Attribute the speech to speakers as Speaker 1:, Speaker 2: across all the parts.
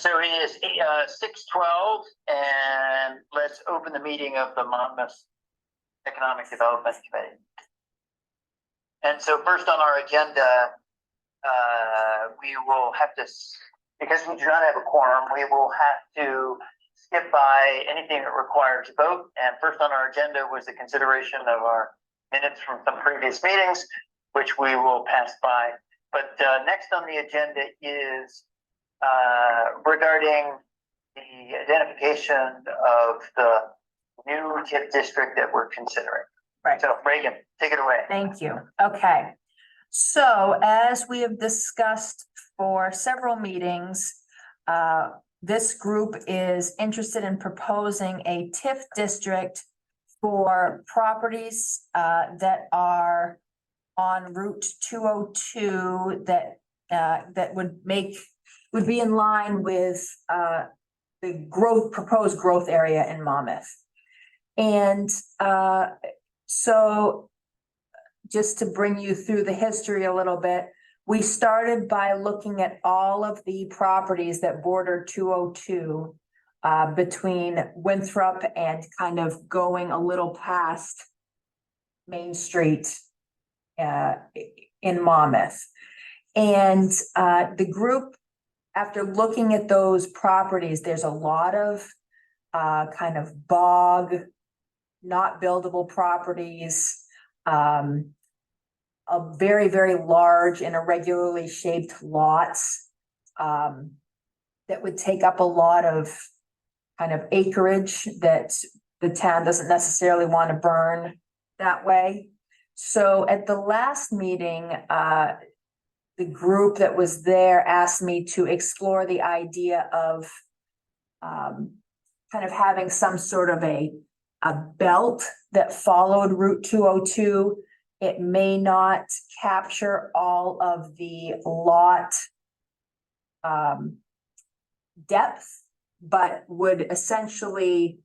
Speaker 1: So it is 6:12, and let's open the meeting of the Monmouth Economic Development Committee. And so first on our agenda, we will have to, because we do not have a quorum, we will have to skip by anything that requires a vote. And first on our agenda was the consideration of our minutes from some previous meetings, which we will pass by. But next on the agenda is regarding the identification of the new TIF district that we're considering.
Speaker 2: Right.
Speaker 1: So Reagan, take it away.
Speaker 2: Thank you. Okay. So as we have discussed for several meetings, this group is interested in proposing a TIF district for properties that are on Route 202 that would be in line with the proposed growth area in Monmouth. And so just to bring you through the history a little bit, we started by looking at all of the properties that border 202 between Winthrop and kind of going a little past Main Street in Monmouth. And the group, after looking at those properties, there's a lot of kind of bog, not buildable properties, a very, very large and irregularly shaped lots that would take up a lot of kind of acreage that the town doesn't necessarily want to burn that way. So at the last meeting, the group that was there asked me to explore the idea of kind of having some sort of a belt that followed Route 202. It may not capture all of the lot depth, but would essentially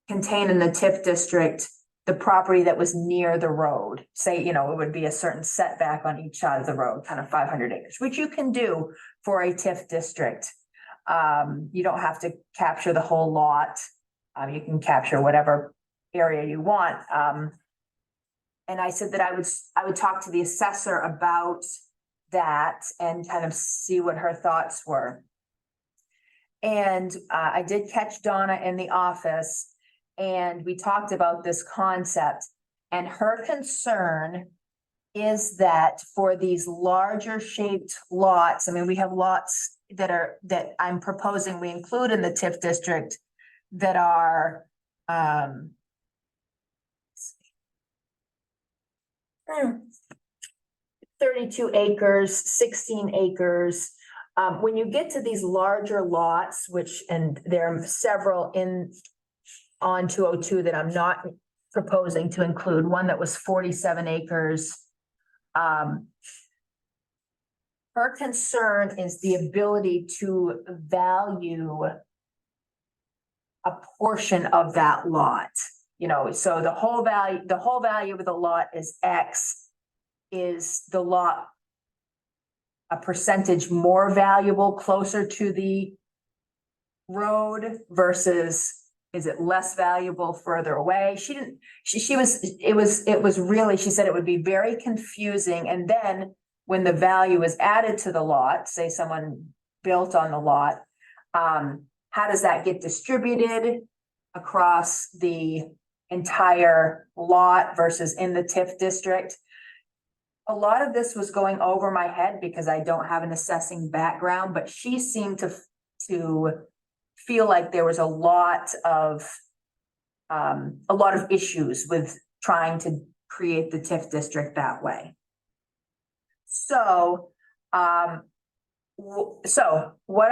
Speaker 2: contain in the TIF district the property that was near the road. Say, it would be a certain setback on each side of the road, kind of 500 acres, which you can do for a TIF district. You don't have to capture the whole lot. You can capture whatever area you want. And I said that I would talk to the assessor about that and kind of see what her thoughts were. And I did catch Donna in the office, and we talked about this concept, and her concern is that for these larger shaped lots, I mean, we have lots that I'm proposing we include in the TIF district that are 32 acres, 16 acres. When you get to these larger lots, and there are several on 202 that I'm not proposing to include, one that was 47 acres. Her concern is the ability to value a portion of that lot. So the whole value of the lot is X. Is the lot a percentage more valuable closer to the road versus is it less valuable further away? It was really, she said it would be very confusing. And then when the value is added to the lot, say someone built on the lot, how does that get distributed across the entire lot versus in the TIF district? A lot of this was going over my head because I don't have an assessing background, but she seemed to feel like there was a lot of issues with trying to create the TIF district that way. So what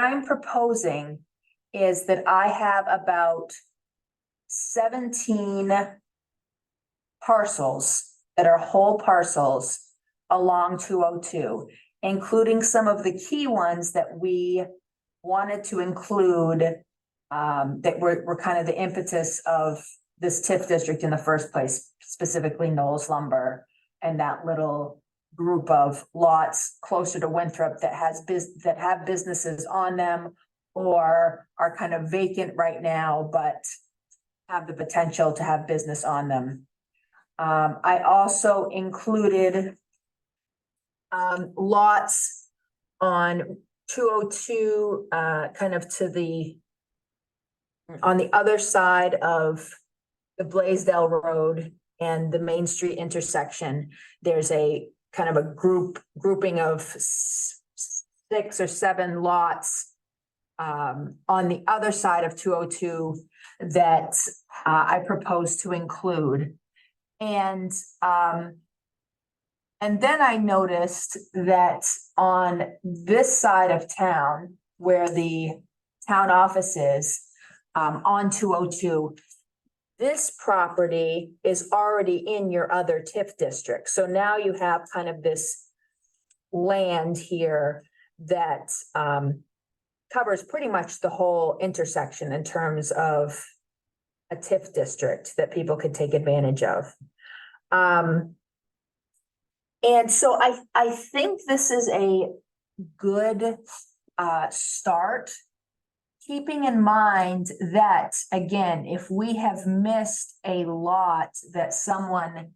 Speaker 2: I'm proposing is that I have about 17 parcels that are whole parcels along 202, including some of the key ones that we wanted to include that were kind of the impetus of this TIF district in the first place, specifically Knowles Lumber and that little group of lots closer to Winthrop that that have businesses on them or are kind of vacant right now, but have the potential to have business on them. I also included lots on 202, kind of on the other side of the Blaisdell Road and the Main Street intersection. There's a kind of a grouping of 6 or 7 lots on the other side of 202 that I propose to include. And then I noticed that on this side of town, where the town office is, on 202, this property is already in your other TIF district. So now you have kind of this land here that covers pretty much the whole intersection in terms of a TIF district that people could take advantage of. And so I think this is a good start, keeping in mind that, again, if we have missed a lot that someone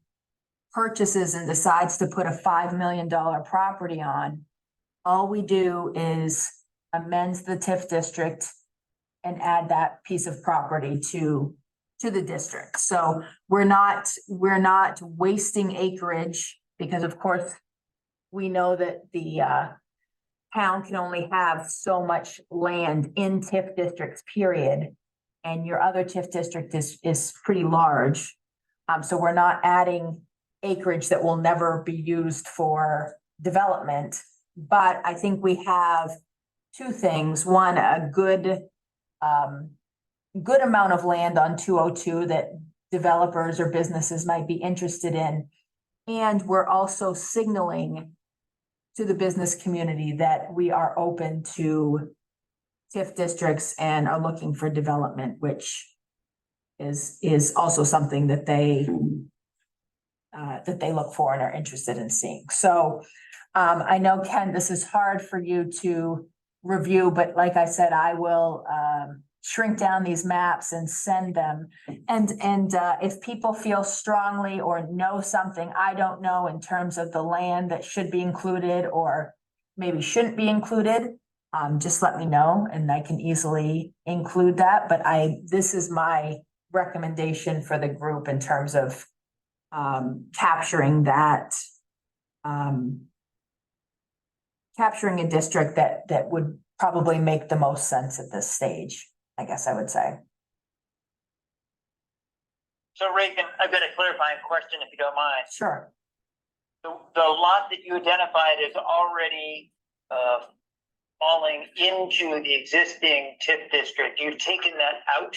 Speaker 2: purchases and decides to put a $5 million property on, all we do is amend the TIF district and add that piece of property to the district. So we're not wasting acreage, because of course we know that the town can only have so much land in TIF districts, period. And your other TIF district is pretty large. So we're not adding acreage that will never be used for development. But I think we have 2 things. One, a good amount of land on 202 that developers or businesses might be interested in. And we're also signaling to the business community that we are open to TIF districts and are looking for development, which is also something that they look for and are interested in seeing. So I know, Ken, this is hard for you to review, but like I said, I will shrink down these maps and send them. And if people feel strongly or know something I don't know in terms of the land that should be included or maybe shouldn't be included, just let me know and I can easily include that. But this is my recommendation for the group in terms of capturing that, capturing a district that would probably make the most sense at this stage, I guess I would say.
Speaker 1: So Reagan, I've got a clarifying question if you don't mind.
Speaker 2: Sure.
Speaker 1: The lot that you identified is already falling into the existing TIF district. You've taken that out?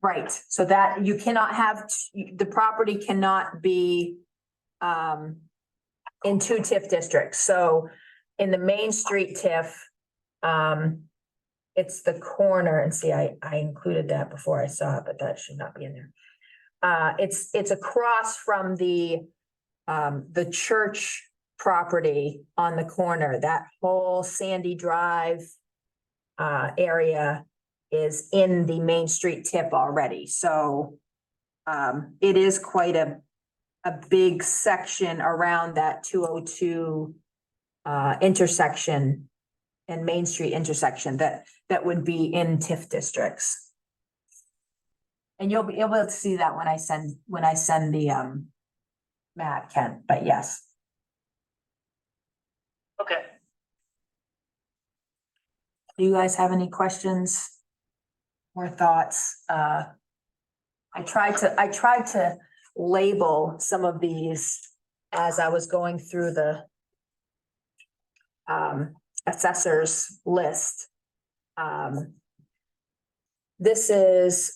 Speaker 2: Right, so that you cannot have, the property cannot be in 2 TIF districts. So in the Main Street TIF, it's the corner, and see, I included that before I saw it, but that should not be in there. It's across from the church property on the corner. That whole Sandy Drive area is in the Main Street TIF already. So it is quite a big section around that 202 intersection and Main Street intersection that would be in TIF districts. And you'll be able to see that when I send the map, Ken, but yes.
Speaker 1: Okay.
Speaker 2: Do you guys have any questions or thoughts? I tried to label some of these as I was going through the assessor's list. This is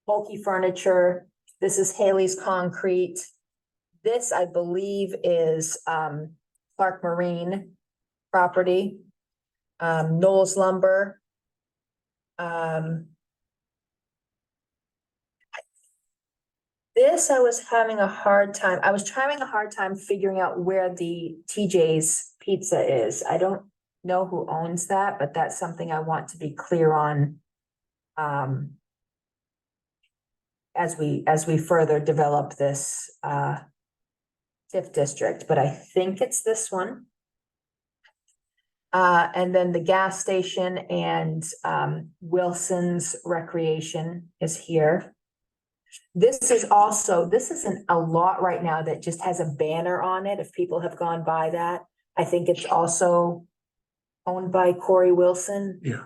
Speaker 2: bulky furniture. This is Haley's Concrete. This, I believe, is Clark Marine property. Knowles Lumber. This, I was having a hard time, figuring out where the TJ's Pizza is. I don't know who owns that, but that's something I want to be clear on. As we further develop this, TIF district, but I think it's this one. And then the gas station and, Wilson's Recreation is here. This is a lot right now that just has a banner on it, if people have gone by that. I think it's also owned by Corey Wilson.
Speaker 3: Yeah.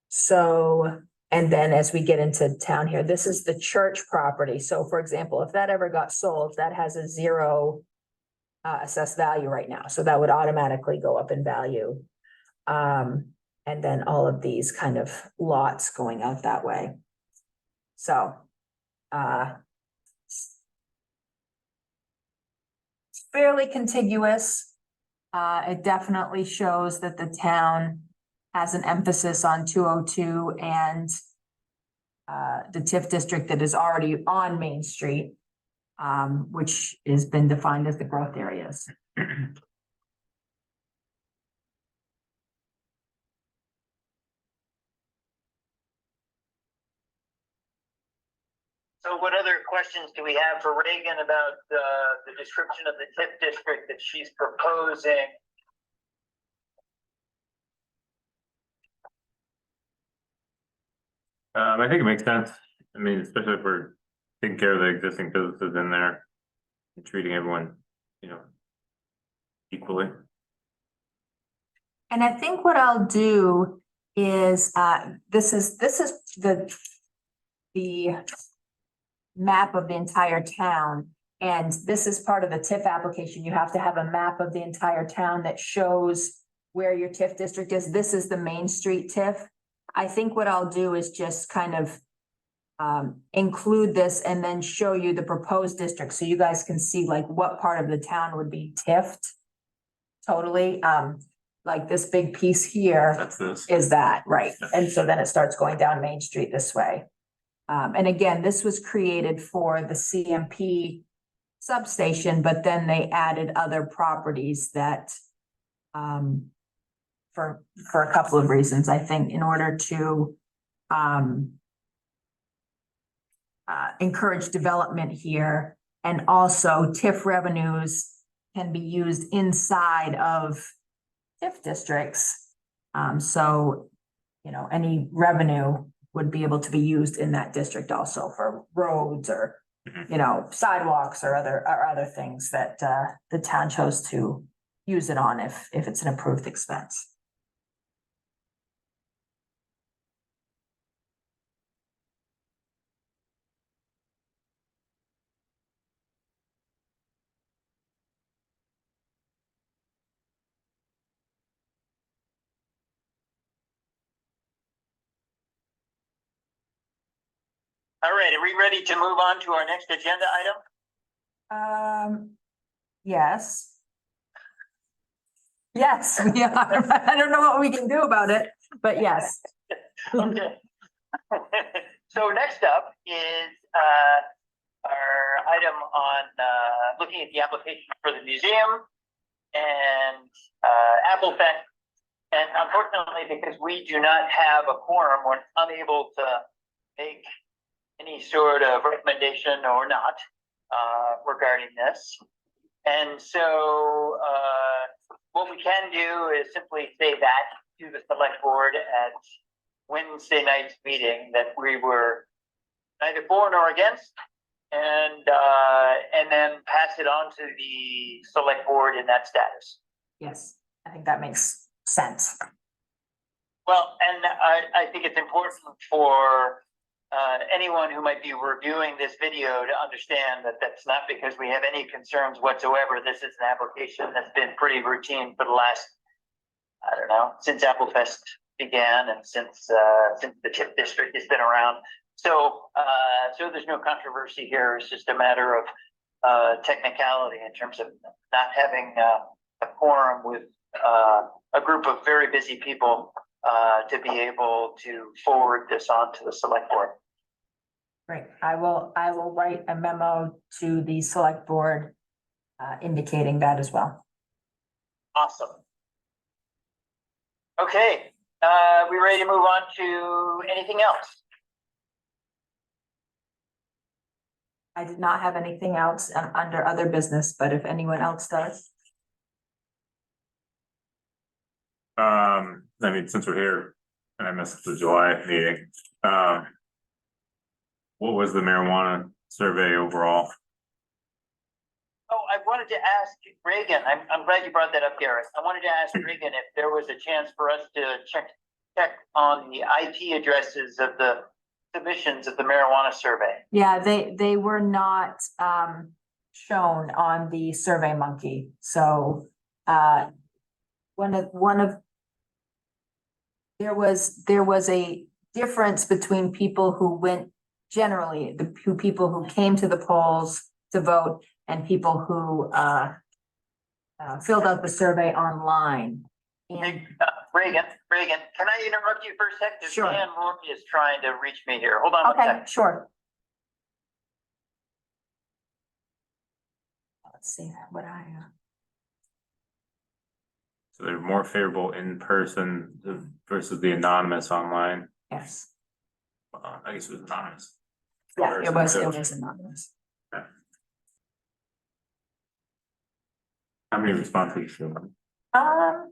Speaker 2: So, and then as we get into town here, this is the church property. So for example, if that ever got sold, that has a 0 assessed value right now. So that would automatically go up in value. And then all of these kind of lots going out that way. So, it's fairly contiguous. It definitely shows that the town has an emphasis on 202 and the TIF district that is already on Main Street, which has been defined as the growth areas.
Speaker 1: So what other questions do we have for Reagan about the description of the TIF district that she's proposing?
Speaker 3: I think it makes sense. I mean, especially if we're taking care of the existing businesses in there and treating everyone, equally.
Speaker 2: And I think what I'll do is, this is the map of the entire town. And this is part of the TIF application. You have to have a map of the entire town that shows where your TIF district is. This is the Main Street TIF. I think what I'll do is just kind of include this and then show you the proposed district, so you guys can see like what part of the town would be TIF'd totally. Like this big piece here
Speaker 3: That's this.
Speaker 2: is that, right? And so then it starts going down Main Street this way. And again, this was created for the CMP substation, but then they added other properties that, for a couple of reasons, I think, in order to, encourage development here, and also TIF revenues can be used inside of TIF districts. So, any revenue would be able to be used in that district also for roads or, sidewalks or other things that, the town chose to use it on if it's an approved expense.
Speaker 1: All right, are we ready to move on to our next agenda item?
Speaker 2: Yes. Yes, we are. I don't know what we can do about it, but yes.
Speaker 1: Okay. So next up is our item on looking at the application for the museum and Apple Fest. And unfortunately, because we do not have a quorum, we're unable to make any sort of recommendation or not regarding this. And so what we can do is simply say that to the select board at Wednesday night's meeting that we were neither for nor against, and then pass it on to the select board in that status.
Speaker 2: Yes, I think that makes sense.
Speaker 1: Well, and I think it's important for anyone who might be reviewing this video to understand that that's not because we have any concerns whatsoever. This is an application that's been pretty routine for the last, I don't know, since Apple Fest began and since the TIF district has been around. So there's no controversy here. It's just a matter of technicality in terms of not having a quorum with a group of very busy people to be able to forward this on to the select board.
Speaker 2: Great. I will write a memo to the select board indicating that as well.
Speaker 1: Awesome. Okay, we ready to move on to anything else?
Speaker 2: I did not have anything else under other business, but if anyone else does.
Speaker 3: I mean, since we're here and I missed the July meeting, what was the marijuana survey overall?
Speaker 1: Oh, I wanted to ask Reagan, I'm glad you brought that up, Garrett. I wanted to ask Reagan if there was a chance for us to check on the IP addresses of the submissions of the marijuana survey.
Speaker 2: Yeah, they were not shown on the Survey Monkey. So one of there was a difference between people who went generally, the people who came to the polls to vote and people who filled out the survey online. And
Speaker 1: Hey, Reagan, can I interrupt you for a second?
Speaker 2: Sure.
Speaker 1: Dan Roy is trying to reach me here. Hold on one
Speaker 2: okay,
Speaker 1: second.
Speaker 2: sure. Let's see what
Speaker 3: So they're more favorable in person versus the anonymous online.
Speaker 2: yes.
Speaker 3: I guess it was anonymous.
Speaker 2: Yeah, it was
Speaker 3: So,
Speaker 2: anonymous.
Speaker 3: how many responses? you have?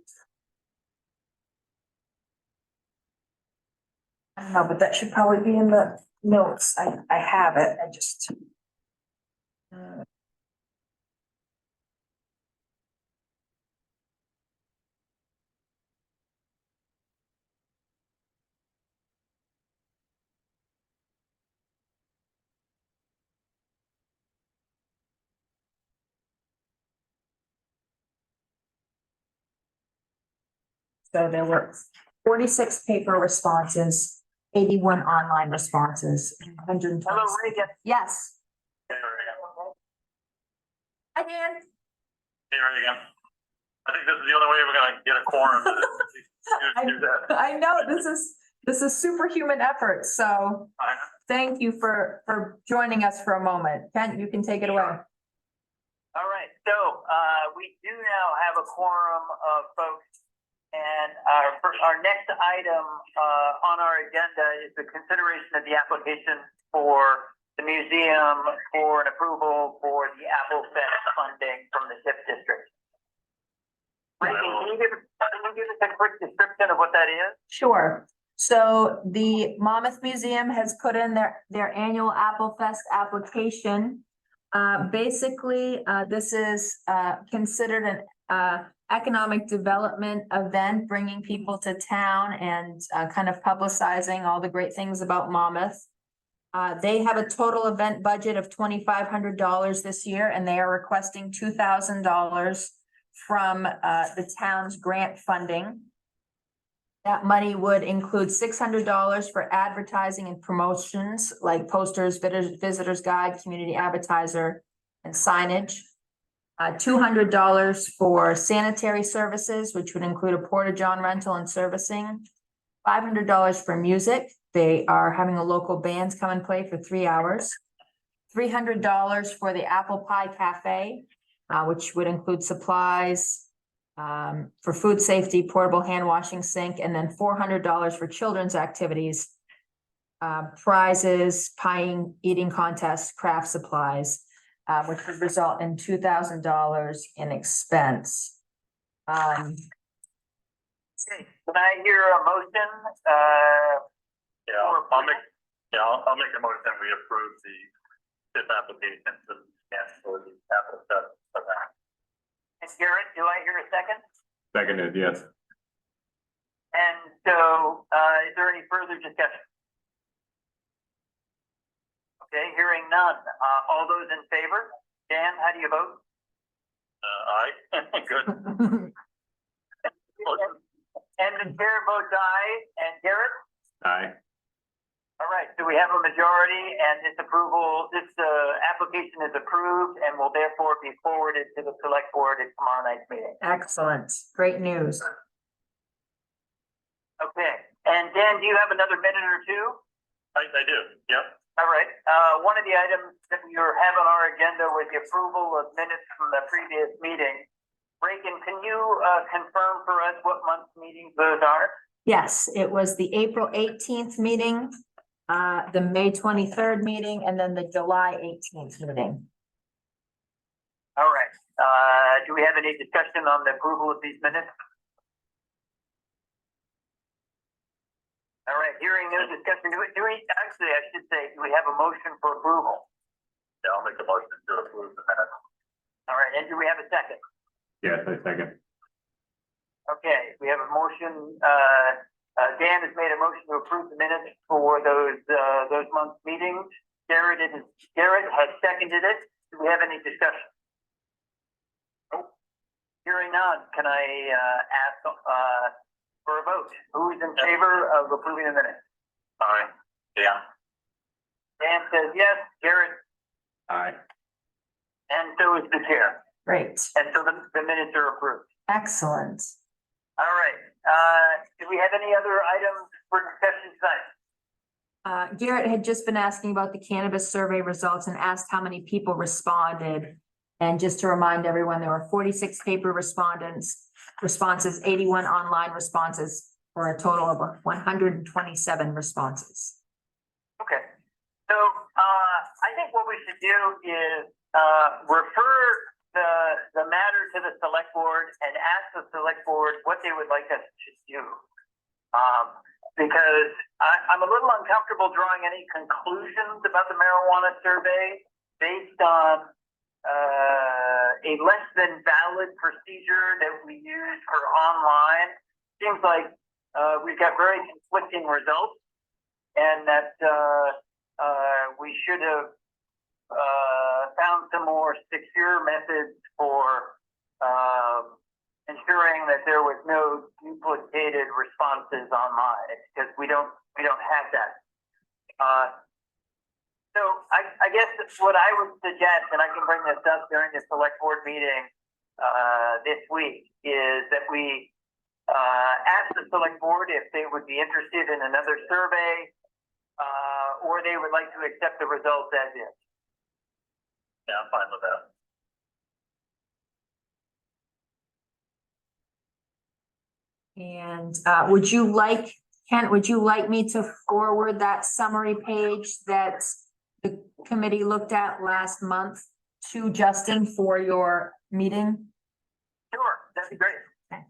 Speaker 2: I don't know, but that should probably be in the notes. I have it. I just. So there were 46 paper responses, 81 online responses, 120.
Speaker 1: Hello, Reagan.
Speaker 2: Yes.
Speaker 4: Hey, Reagan.
Speaker 2: Hi, Dan.
Speaker 4: Hey, Reagan. I think this is the only way we're gonna get a quorum to do that.
Speaker 2: I know this is superhuman effort. So thank you for joining us for a moment. Kent, you can take it away.
Speaker 1: All right, so we do now have a quorum of folks. And our next item on our agenda is the consideration of the application for the museum for an approval for the Apple Fest funding from the TIF district. Reagan, can you give us a quick description of what that is?
Speaker 2: Sure. So the Monmouth Museum has put in their annual Apple Fest application. Basically, this is considered an economic development event, bringing people to town and kind of publicizing all the great things about Monmouth. They have a total event budget of $2,500 this year, and they are requesting $2,000 from the town's grant funding. That money would include $600 for advertising and promotions like posters, visitors guide, community advertiser, and signage. $200 for sanitary services, which would include a porta-john rental and servicing. $500 for music. They are having a local band come and play for 3 hours. $300 for the Apple Pie Cafe, which would include supplies for food safety, portable hand washing sink, and then $400 for children's activities, prizes, pie eating contests, craft supplies. Which would result in $2,000 in expense.
Speaker 1: Can I hear a motion?
Speaker 4: Yeah, I'll make a motion that we approve the TIF application for the Apple Fest event.
Speaker 1: And Garrett, do I hear a second?
Speaker 3: Seconded, yes.
Speaker 1: And so, is there any further discussion? Okay, hearing none. All those in favor? Dan, how do you vote?
Speaker 4: Aye. Good.
Speaker 1: And the chair votes aye. And Garrett?
Speaker 3: Aye.
Speaker 1: All right, so we have a majority and this application is approved and will therefore be forwarded to the select board at tomorrow night's meeting.
Speaker 2: Excellent. Great news.
Speaker 1: Okay, and Dan, do you have another minute or two?
Speaker 4: I do, yep.
Speaker 1: All right, one of the items that we have on our agenda was the approval of minutes from the previous meeting. Reagan, can you confirm for us what month meetings those are?
Speaker 2: Yes, it was the April 18th meeting, the May 23rd meeting, and then the July 18th meeting.
Speaker 1: All right, do we have any discussion on the approval of these minutes? All right, hearing no discussion, actually, I should say, do we have a motion for approval?
Speaker 4: Yeah, I'll make a motion to approve the minutes.
Speaker 1: All right, and do we have a second?
Speaker 3: Yes, I second.
Speaker 1: Okay, we have a motion, Dan has made a motion to approve the minutes for those month's meetings. Garrett has seconded it. Do we have any discussion? Nope. Hearing none, can I, ask, for a vote? Who is in favor of approving the minutes?
Speaker 4: Aye. Yeah.
Speaker 1: Dan says yes, Garrett,
Speaker 3: Aye.
Speaker 1: and so is the chair.
Speaker 2: Great,
Speaker 1: And so the minutes are approved.
Speaker 2: excellent.
Speaker 1: All right, do we have any other items for discussion tonight?
Speaker 2: Garrett had just been asking about the cannabis survey results and asked how many people responded. And just to remind everyone, there were 46 paper responses, 81 online responses, for a total of 127 responses.
Speaker 1: Okay, so, I think what we should do is, refer the matter to the select board and ask the select board what they would like us to do. Because I'm a little uncomfortable drawing any conclusions about the marijuana survey based on a less than valid procedure that we use for online. Seems like we've got very conflicting results, and that we should have found some more secure methods for ensuring that there was no duplicated responses online, because we don't have that. So I guess what I would suggest, and I can bring this up during the select board meeting this week, is that we ask the select board if they would be interested in another survey, or they would like to accept the results as is.
Speaker 4: Yeah, I'm fine with that.
Speaker 2: And would you like, Kent, would you like me to forward that summary page that the committee looked at last month to Justin for your meeting?
Speaker 1: Sure, that'd be great.
Speaker 2: Okay.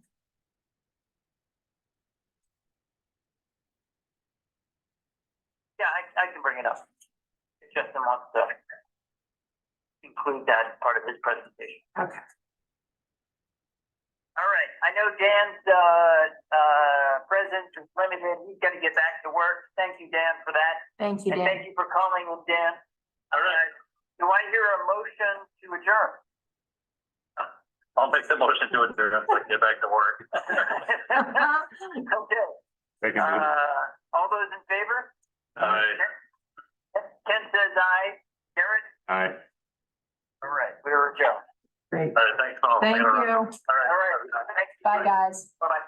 Speaker 1: Yeah, I can bring it up. If Justin wants to include that as part of his presentation.
Speaker 2: Okay.
Speaker 1: All right, I know Dan's presence is limited. He's got to get back to work. Thank you, Dan, for that.
Speaker 2: Thank you,
Speaker 1: And
Speaker 2: Dan.
Speaker 1: thank you for calling in, Dan. All right. Do I hear a motion to adjourn?
Speaker 4: I'll make the motion to adjourn so I can get back to work.
Speaker 1: Okay,
Speaker 3: Second.
Speaker 1: all those in favor?
Speaker 4: Aye.
Speaker 1: Ken says aye. Garrett?
Speaker 3: Aye.
Speaker 1: All right, we're adjourned.
Speaker 2: Great.
Speaker 4: All right, thanks, Paul.
Speaker 2: Thank you.
Speaker 4: All right.
Speaker 1: All right. Thank you.
Speaker 2: Bye, guys.
Speaker 1: Bye-bye.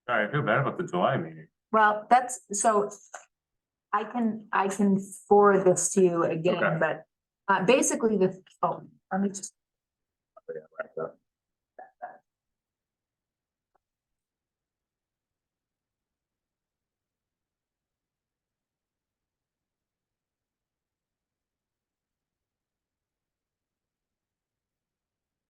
Speaker 3: Sorry, I feel bad about the July meeting.
Speaker 2: Well, that's, so I can forward this to you again,
Speaker 3: Okay.
Speaker 2: but basically let me just.